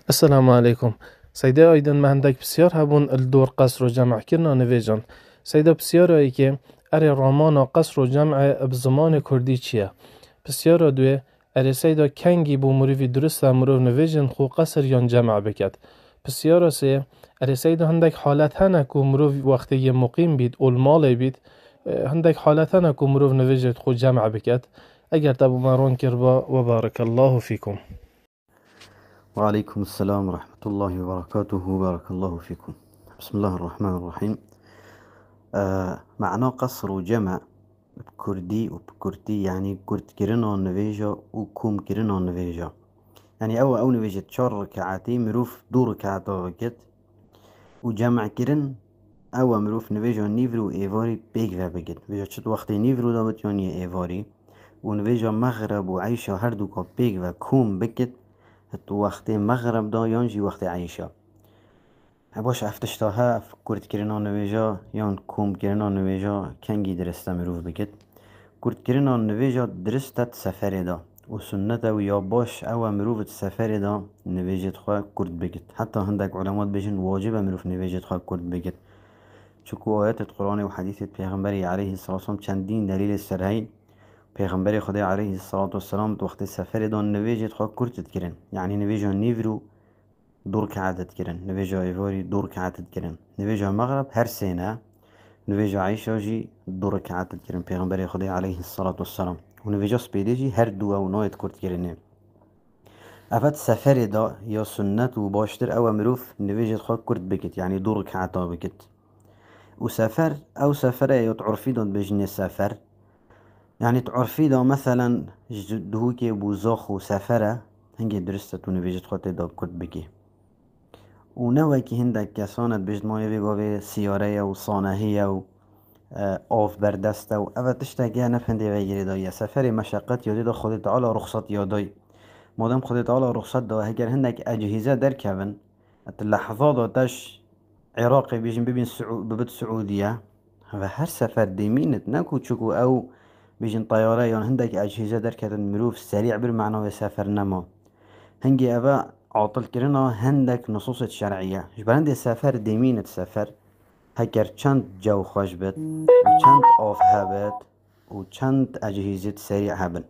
السلام عليكم. سيدا أيضا ما عندك بسيار هبون الدور قصر و جمع كرنا نویجان. سيدا بسيار هایی که اری رامان و قصر و جمع بزمان کردی چیه؟ بسیار دوی اری سيدا کنگی بو مروفی درست مروف نویجان خو قصر یان جمع بکد. بسیار سه اری سيدا هندک حالت هنه که مروف وقتی مقیم بید اولمال بید هندک حالت هنه که مروف نویجت خو جمع بکد. اگر تبو مارون کربا و بارك الله فيكم. وعليكم السلام ورحمة الله وبركاته. بارك الله فيكم. بسم الله الرحمن الرحيم. معناه قصر وجمع بكردي وبكردي يعني كرد كرنا نفيجا وكوم كرنا نفيجا، يعني أو نفيجا تشار ركعتي مروف دو ركعات وقت، وجمع كرن أو مروف نفيجا نيفرو إيفاري بيك بقت نفيجا شد وقت نيفرو دابت يعني إيفاري، ونفيجا مغرب وعيشة هردوكا بيك وكوم بقت تو وقت مغرب دا یانجی وقت عیشا. باش افتشتاها کرد کرنا نویجا یان کوم کرنا نویجا کنگی درسته مروف بکد. کرد کرنا نویجا درستت سفر دا و سنت و یا باش او مروفت سفر دا نویجت خواه کرد بکد. حتی هندک علمات بجن واجب مروف نویجت خواه کرد بکد، چکو آیات قرآن و حدیث پیغمبری علیه الصلاة والسلام چندین دلیل سرهی پیغمبر خدا علیه الصلاة والسلام وقت سفر دان نویجت خواه کرد کرن، یعنی نویجا نیورو دور كعدد كرن، نویجا ایواری دور كعدد كرن، نویجا مغرب هر سینه، نویجا عیشا جی دور كعدد كرن پیغمبر خدا علیه الصلاة والسلام، و نویجا سپیده جی هر دو او نایت کرد کرنه. افت سفر دا یا سنت و باشتر او مروف نویجت خواه کرد بکت، یعنی دور كعدا بکت. و سفر او سفر یا تعرفی داد بجن سفر، يعني تعرفي دا مثلا دهوكي بوزاخ و سفره هنگي درسته تو نویجت خواه دا کرد بکی. و نوعی که هندک کسانت بجد مایه بگاوه سیاره و صانهیه و آف بردسته و اوه تشتاگه نفنده ویگیری دایی سفر مشقت یادی دا خود تعالی رخصت یادای مادم خود تعالی رخصت دا هگر هندک اجهزه در کبن ات لحظات تش عراق بیجن ببین ببت سعودیه و هر سفر دیمینت نکو چکو او بیجن طیاره یا هندک اجهزه در کبن مروف سریع بالمعنى سفر نما هنگی اوه عاطل كرنا هندك نصوص شرعية جبرند سفر ديمين سفر هكر چند جو خوش بد و چند آف هبد و چند اجهزة سريع هبن.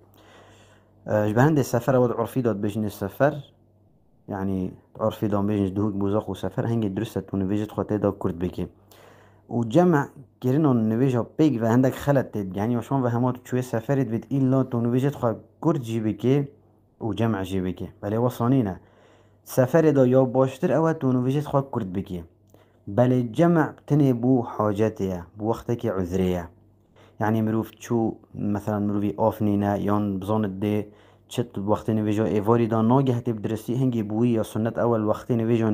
جبرند سفر ود عرفي داد بجن السفر، يعني عرفي داد بجن دهوك بوزاق و سفر هنگي درست تو نویجت خواته دا کرد بكي و جمع كرنا نویجا بيك و هندك خلط يعني وشمان و همات چوه سفرت بد إلا تو نویجت خواه کرد جي بكي و جمع جي بكي بله وصانينه سفر دا یا باشتر اوه تو نویجت خواه کرد بکی، بله جمع بتنه بو حاجته بو وقتك عذریه، يعني مروف چو مثلا مروفی آفنینه یان بزاند ده چت وقت نویجا ایواری دا ناگه تب درستی هنگی بوی یا سنت اول وقت نویجا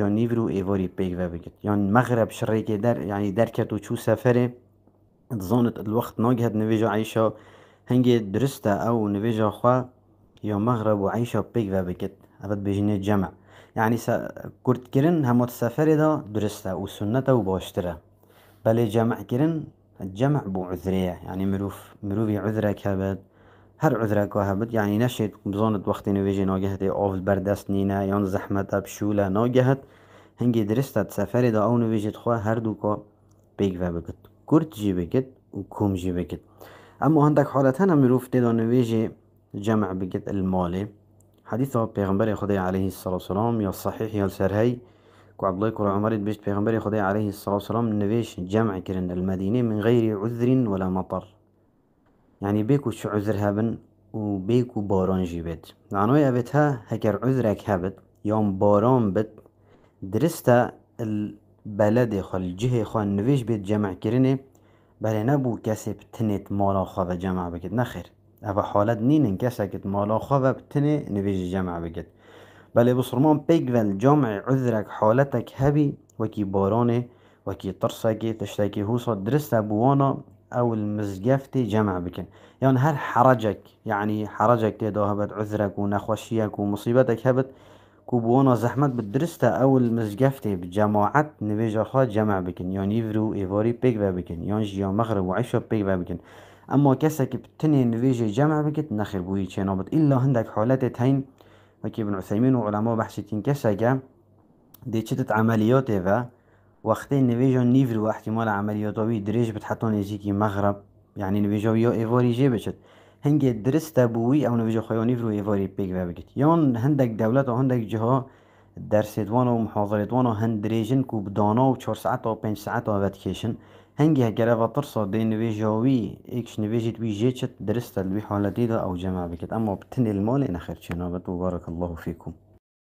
نیورو ایواری پیگ و بکت، یان مغرب شریک در يعني درکتو چو سفره بزاند الوقت ناگه نویجا عیشا هنگی درسته او نویجا خواه یا مغرب و عیشا پیگ و بکت ابد بجنه جمع، يعني كرد كرن همات سفر دا درسته و سنته و باشتره، بله جمع كرن الجمع بو عذريه، يعني مروفي عذرك هبد هر عذرك هبد، يعني نشد بزاند وقت نويجي ناجهت اوف بردست نينا يان زحمت بشوله ناجهت هنگي درسته سفر دا او نويجي تخوا هر دوكا بيك و بكت كرد جي بكت و كوم جي بكت. اما هندك حالتنا مروف دا نويجي جمع بكت المالي حديث پیغمبر خدا عليه الصلاة والسلام یا صحيح یا سرهي كو عبد الله كو عمر بيشت پیغمبر خدا عليه الصلاة والسلام نويش جمع كرن المدينة من غير عذر ولا مطر، يعني بيكو شو عذر هبن و بيكو باران جيبت، معنوه ابتها هكر عذرك هبت يوم باران بت درستا البلد خال الجهة خال نويش بيت جمع كرنه بله نبو كسي بتنت مالا خواه جمع بكت نخير اوه حالت نين كسكت مالا خواه بتنه نويش جمع بكت، بله بصرمان بيك والجمع عذرك حالتك هبي وكي بارانه وكي طرسكي تشتكي هوصا درستا بوانا او المزقفتي جمع بكن، يعني هر حرجك يعني حرجك تيدا هبت عذرك ونخوشيك ومصيبتك هبت كوبوانا زحمت بالدرستا او المزقفتي بجماعت نويجا خواه جمع بكن، يعني يفرو ايفاري بيك بكن يعني جيا مغرب وعيشا بيك بكن. اما كسك بتني نويجي جمع بكت نخير بوي چنابت الا هندك حالات هين وكي ابن عثيمين وعلماء بحثين كساقا دي چتت عمليات ايفا وقتين نفيجو نيفرو احتمال عملياتوي دريج بتحطون يزيكي مغرب يعني نفيجو يو ايفوري جي بچت هنگي درستا بوي او نفيجو خيو نيفرو ايفوري بيك بابكت يون هندك دولت و هندك جهة درسيتوان و محاضرتوان و هند دريجن كو بدانا و 4 ساعت و 5 ساعت و فتكيشن هنگي هكرا فترصا دي نفيجوي ايكش نفيجت وي جيتشت درستا الوي حالتي دا او جمع بكت اما بتنقل المال انا خير شنابت وبارك الله فيكم.